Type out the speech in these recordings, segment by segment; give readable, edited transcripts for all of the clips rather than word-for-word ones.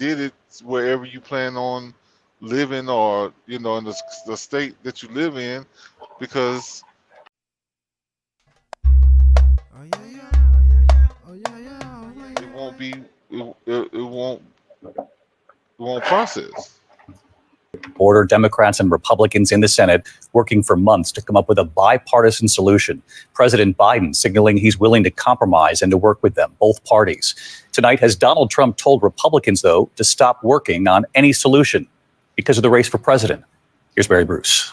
did it wherever you plan on living, or in the state that you live in, because Oh yeah, yeah, oh yeah, yeah, oh yeah, yeah, oh yeah, it yeah. won't be it won't process. Border Democrats and Republicans in the Senate working for months to come up with a bipartisan solution. President Biden signaling he's willing to compromise and to work with them, both parties. Tonight, has Donald Trump told Republicans, though, to stop working on any solution because of the race for president? Here's Mary Bruce.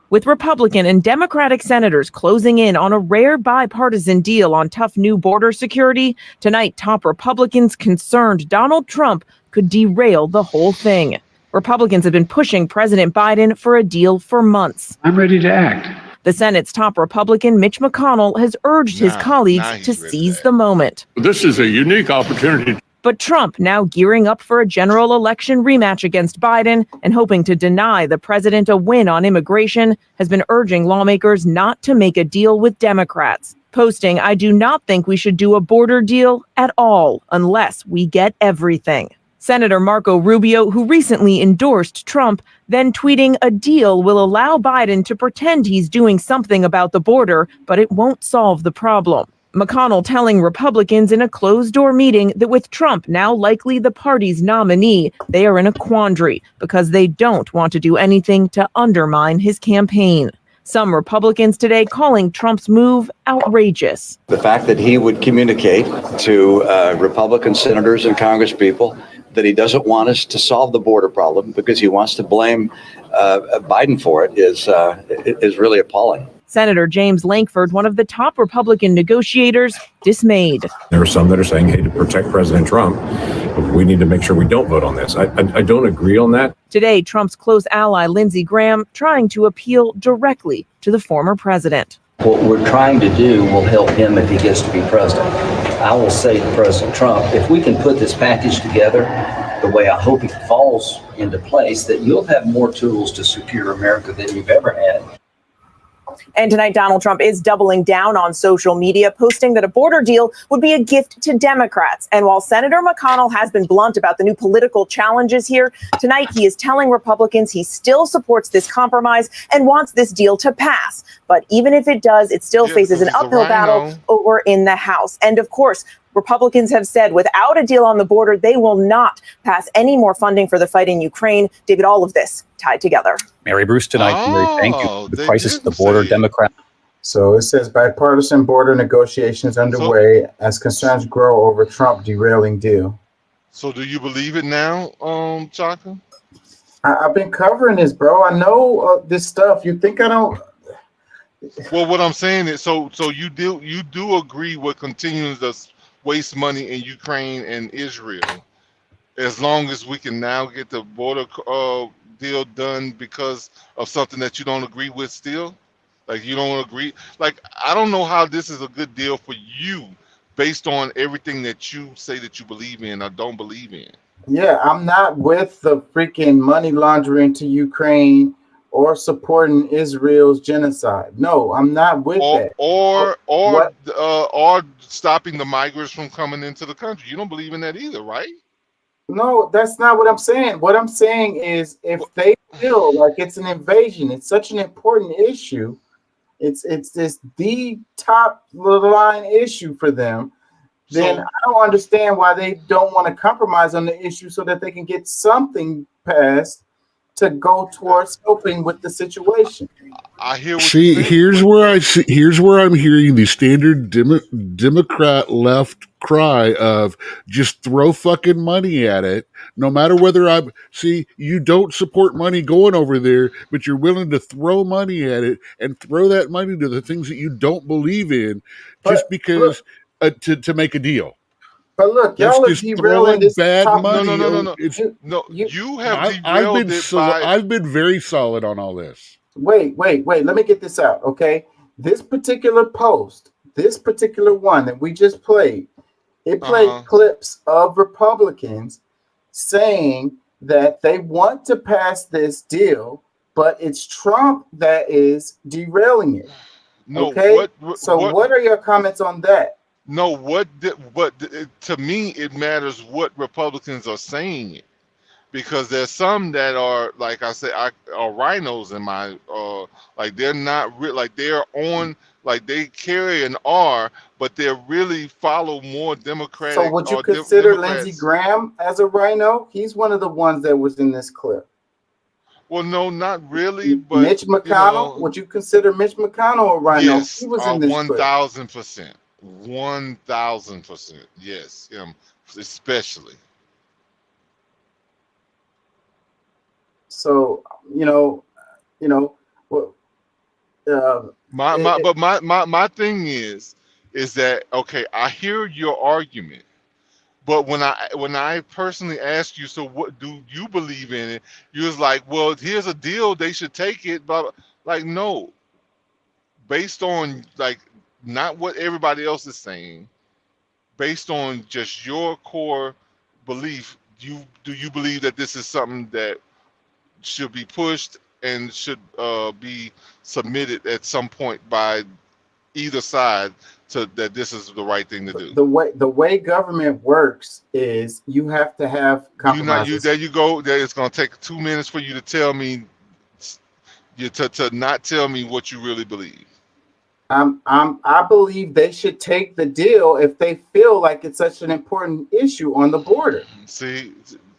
With Republican and Democratic senators closing in on a rare bipartisan deal on tough new border security, tonight top Republicans concerned Donald Trump could derail the whole thing. Republicans have been pushing President Biden for a deal for months. I'm ready to act. The Senate's top Republican, Mitch McConnell, has urged his colleagues to seize the moment. This is a unique opportunity. But Trump now gearing up for a general election rematch against Biden and hoping to deny the president a win on immigration, has been urging lawmakers not to make a deal with Democrats, posting, "I do not think we should do a border deal at all unless we get everything." Senator Marco Rubio, who recently endorsed Trump, then tweeting, "A deal will allow Biden to pretend he's doing something about the border, but it won't solve the problem." McConnell telling Republicans in a closed-door meeting that with Trump now likely the party's nominee, they are in a quandary because they don't want to do anything to undermine his campaign. Some Republicans today calling Trump's move outrageous. The fact that he would communicate to Republican senators and congresspeople that he doesn't want us to solve the border problem because he wants to blame Biden for it is really appalling. Senator James Lankford, one of the top Republican negotiators, dismayed. There are some that are saying, hey, to protect President Trump, we need to make sure we don't vote on this. I don't agree on that. Today, Trump's close ally, Lindsey Graham, trying to appeal directly to the former president. What we're trying to do will help him if he gets to be president. I will say to President Trump, if we can put this package together the way I hope it falls into place, that you'll have more tools to secure America than you've ever had. And tonight, Donald Trump is doubling down on social media, posting that a border deal would be a gift to Democrats. And while Senator McConnell has been blunt about the new political challenges here, tonight he is telling Republicans he still supports this compromise and wants this deal to pass. But even if it does, it still faces an uphill battle over in the House. And of course, Republicans have said without a deal on the border, they will not pass any more funding for the fight in Ukraine. David, all of this tied together. Mary Bruce tonight. Mary, thank you. The crisis at the border, Democrat. So it says bipartisan border negotiations underway as concerns grow over Trump derailing deal. So do you believe it now, Chaka? I've been covering this, bro. I know this stuff. You think I don't? Well, what I'm saying is, so you do agree with continuing to waste money in Ukraine and Israel, as long as we can now get the border deal done because of something that you don't agree with still? Like, you don't agree? Like, I don't know how this is a good deal for you based on everything that you say that you believe in or don't believe in. Yeah, I'm not with the freaking money laundering to Ukraine or supporting Israel's genocide. No, I'm not with that. Or stopping the migrants from coming into the country. You don't believe in that either, right? No, that's not what I'm saying. What I'm saying is, if they feel like it's an invasion, it's such an important issue. It's the top line issue for them. Then I don't understand why they don't want to compromise on the issue so that they can get something passed to go towards helping with the situation. I hear. Here's where I'm hearing the standard Democrat left cry of just throw fucking money at it, no matter whether you don't support money going over there, but you're willing to throw money at it and throw that money to the things that you don't believe in, just because to make a deal. But look, y'all are derailing this bad money. No. You have derailed it by... I've been very solid on all this. Wait. Let me get this out, okay? This particular post, this particular one that we just played, it played clips of Republicans saying that they want to pass this deal, but it's Trump that is derailing it. No, okay? What are your comments on that? No, to me, it matters what Republicans are saying, because there's some that are, like I said, are rhinos in my like they're not real, like they're on, like they carry an R, but they're really follow more So Democratic would you or consider Lindsey Democrats. Graham as a rhino? He's one of the ones that was in this clip. Well, no, not really, but Mitch you McConnell, know, would you consider Mitch McConnell a rhino? He yes, was in this clip. 1,000%, 1,000%, yes, him especially. So well, it, But my thing is that okay, I hear your argument, but when I personally ask you, so what do you believe in it? You was like, well, here's a deal, they should take it, but like no, based on like not what everybody else is saying, based on just your core belief, do you believe that this is something that should be pushed and should be submitted at some point by either side, to that this is the right thing to do? the way government works is you have to have compromises. There you go. There, it's gonna take 2 minutes for you to tell me, to not tell me what you really believe. I believe they should take the deal if they feel like it's such an important issue on the border. See,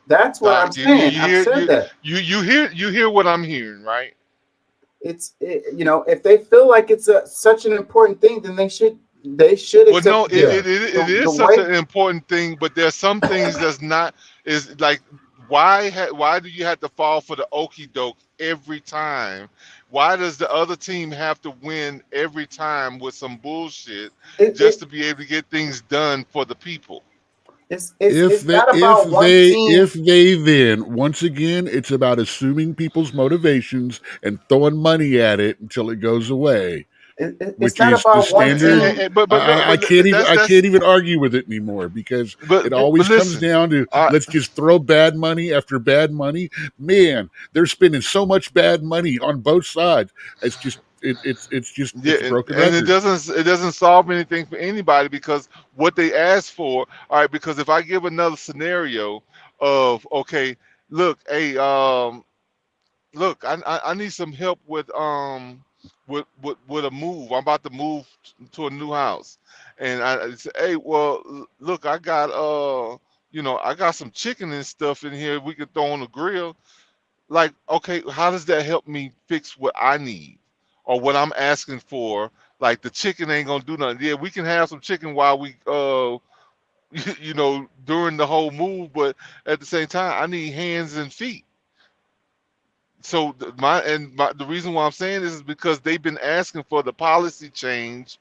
That's what I'm saying. I've said that. You hear what I'm hearing, right? If they feel like it's such an important thing, then they should Well, accept no, the deal. it is The such way- an important thing, but there's some things that's not, is like, why do you have to fall for the okie doke every time? Why does the other team have to win every time with some bullshit just to be able to get things done for the people? It's not about one team. If they then, once again, it's about assuming people's motivations and throwing money at it until it goes away. It's Which not is the about one standard. team. But I can't even argue with it anymore, because it always comes listen, down to let's just throw bad money after bad money. Man, they're spending so much bad money on both sides. It's just it's a broken and record. it doesn't solve anything for anybody, because what they asked for, all right, because if I give another scenario of, okay, look, hey, look, I need some help with a move. I'm about to move to a new house, and I say, hey, well, look, I got I got some chicken and stuff in here we could throw on the grill. Like, okay, how does that help me fix what I need or what I'm asking for? Like, the chicken ain't gonna do nothing. Yeah, we can have some chicken while we during the whole move, but at the same time, I need hands and feet. So the reason why I'm saying this is because they've been asking for the policy change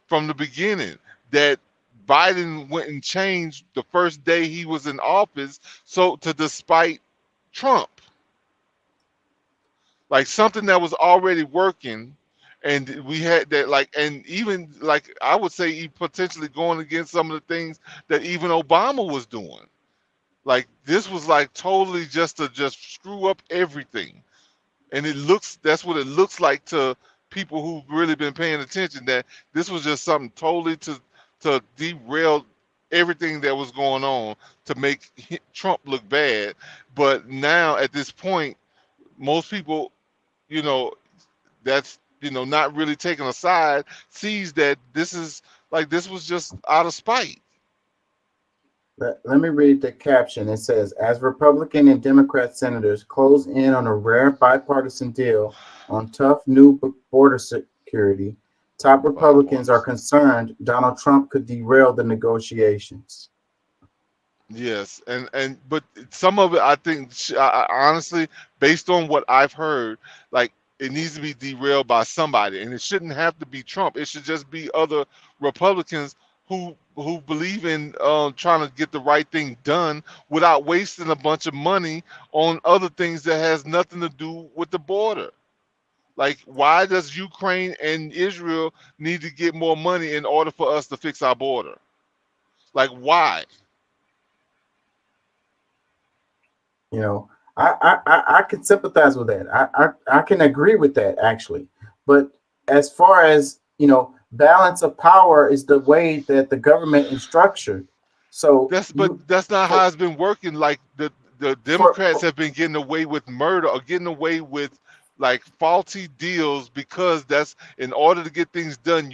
from the beginning, that Biden went and changed the first day he was in office, so to despite Trump, like something that was already working, and we had that, like, and even like I would say potentially going against some of the things that even Obama was doing. Like, this was like totally just to screw up everything. And that's what it looks like to people who've really been paying attention, that this was just something totally to derail everything that was going on, to make Trump look bad. But now at this point, most people, that's, not really taking a side, sees that this was just out of spite. Let me read the caption. It says, as Republican and Democrat senators close in on a rare bipartisan deal on tough new border security, top Republicans are concerned Donald Trump could derail the negotiations. Yes, but some of it, I think, I honestly, based on what I've heard, like, it needs to be derailed by somebody, and it shouldn't have to be Trump. It should just be other Republicans who believe in trying to get the right thing done without wasting a bunch of money on other things that has nothing to do with the border. Like, why does Ukraine and Israel need to get more money in order for us to fix our border? Like, why? I can sympathize with that. I can agree with that, actually. But as far as balance of power is the way that the government is structured. So But that's not how it's been working. Like the Democrats have been getting away with murder or getting away with like faulty deals because that's in order to get things done.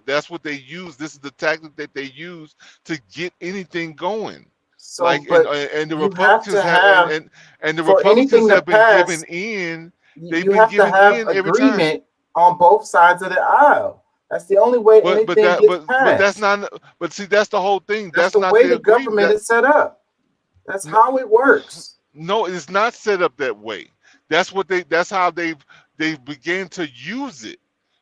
That's what they use. This is the tactic that they use to get anything going. So, Like but and the you Republicans have to have and the for Republicans anything to have been pass, giving in. They've you been have to giving have in every time. agreement on both sides of the aisle. That's the only way But anything that gets passed. but that's not. But see, that's the whole thing. That's That's the not way the the agreement. government is set up. That's how it works. No, it's not set up that way. That's how they began to use it.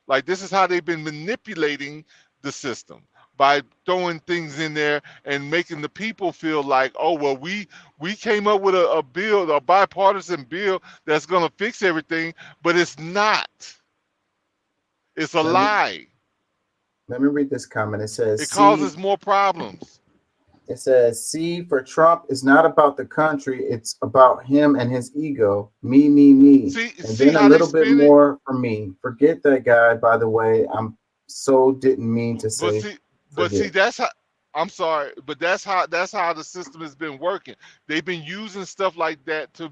Like this is how they've been manipulating the system by throwing things in there and making the people feel like, oh well, we came up with a bill, a bipartisan bill that's gonna fix everything, but it's not. It's a lie. Let me read this comment. It says, It causes more problems. It says, C for Trump is not about the country. It's about him and his ego. Me. See And then how a little they bit spin it? more for me. Forget that guy, by the way. I'm so didn't mean to say. But see, that's how. I'm sorry, but that's how the system has been working. They've been using stuff like that to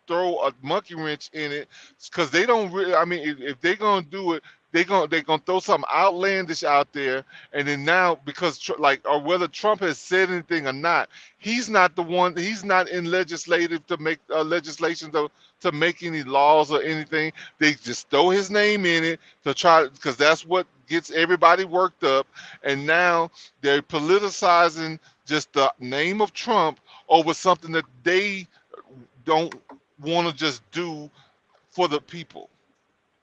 throw a monkey wrench in it because they don't really. I mean, if they're gonna do it, they're gonna throw something outlandish out there, and then now because or whether Trump has said anything or not, he's not the one. He's not in legislative to make legislation to make any laws or anything. They just throw his name in it to try because that's what gets everybody worked up, and now they're politicizing just the name of Trump over something that they don't want to just do for the people.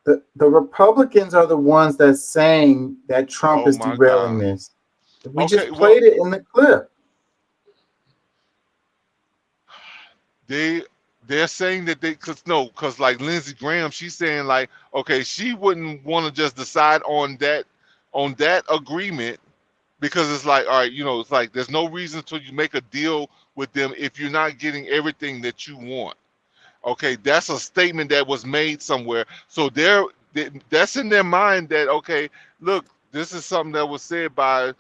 The Republicans are the ones that's saying that Trump is my derailing God. this. We just played it in the clip. They're saying that because like Lindsey Graham, she's saying like, okay, she wouldn't want to just decide on that agreement because it's like, all right, it's like there's no reason to you make a deal with them if you're not getting everything that you want. Okay, that's a statement that was made somewhere. So that's in their mind that, okay, look, this is something that was said by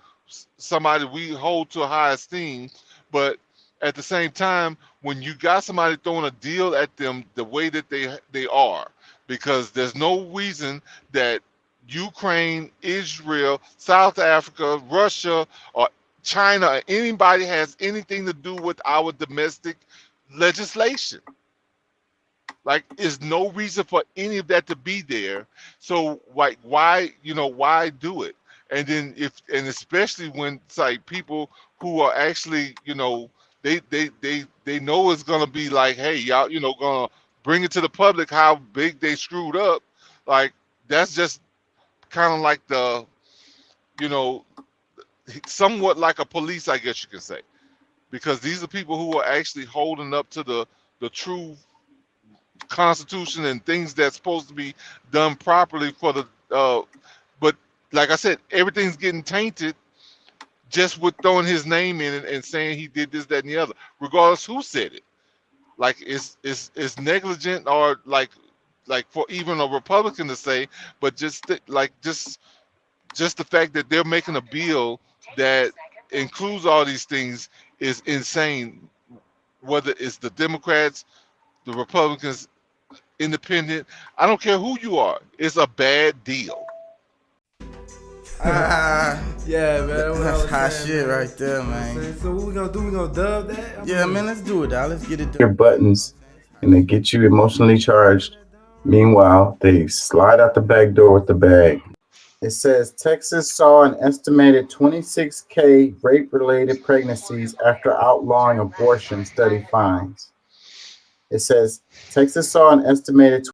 somebody we hold to a high esteem, but at the same time, when you got somebody throwing a deal at them the way that they are, because there's no reason that Ukraine, Israel, South Africa, Russia, or China, or anybody has anything to do with our domestic legislation. Like, there's no reason for any of that to be there. So, like, why do it? And then especially when it's like people who are actually, they know it's gonna be like, hey, y'all, gonna bring it to the public how big they screwed up. Like, that's just kind of like the, somewhat like a police, I guess you can say, because these are people who are actually holding up to the true Constitution and things that's supposed to be done properly for the but like I said, everything's getting tainted just with throwing his name in and saying he did this, that, and the other, regardless who said it. Like it's negligent, or like for even a Republican to say, but just the fact that they're making a bill that includes all these things is insane. Whether it's the Democrats, the Republicans, independent, I don't care who you are, it's a bad deal. Yeah, man. That's hot shit right there, man. So what we gonna do? We gonna dub that? Yeah, man, let's do it, dog. Let's get it done. Your buttons and they get you emotionally charged. Meanwhile, they slide out the back door with the bag. It says Texas saw an estimated 26K rape-related pregnancies after outlawing abortion, study finds. It says Texas saw an estimated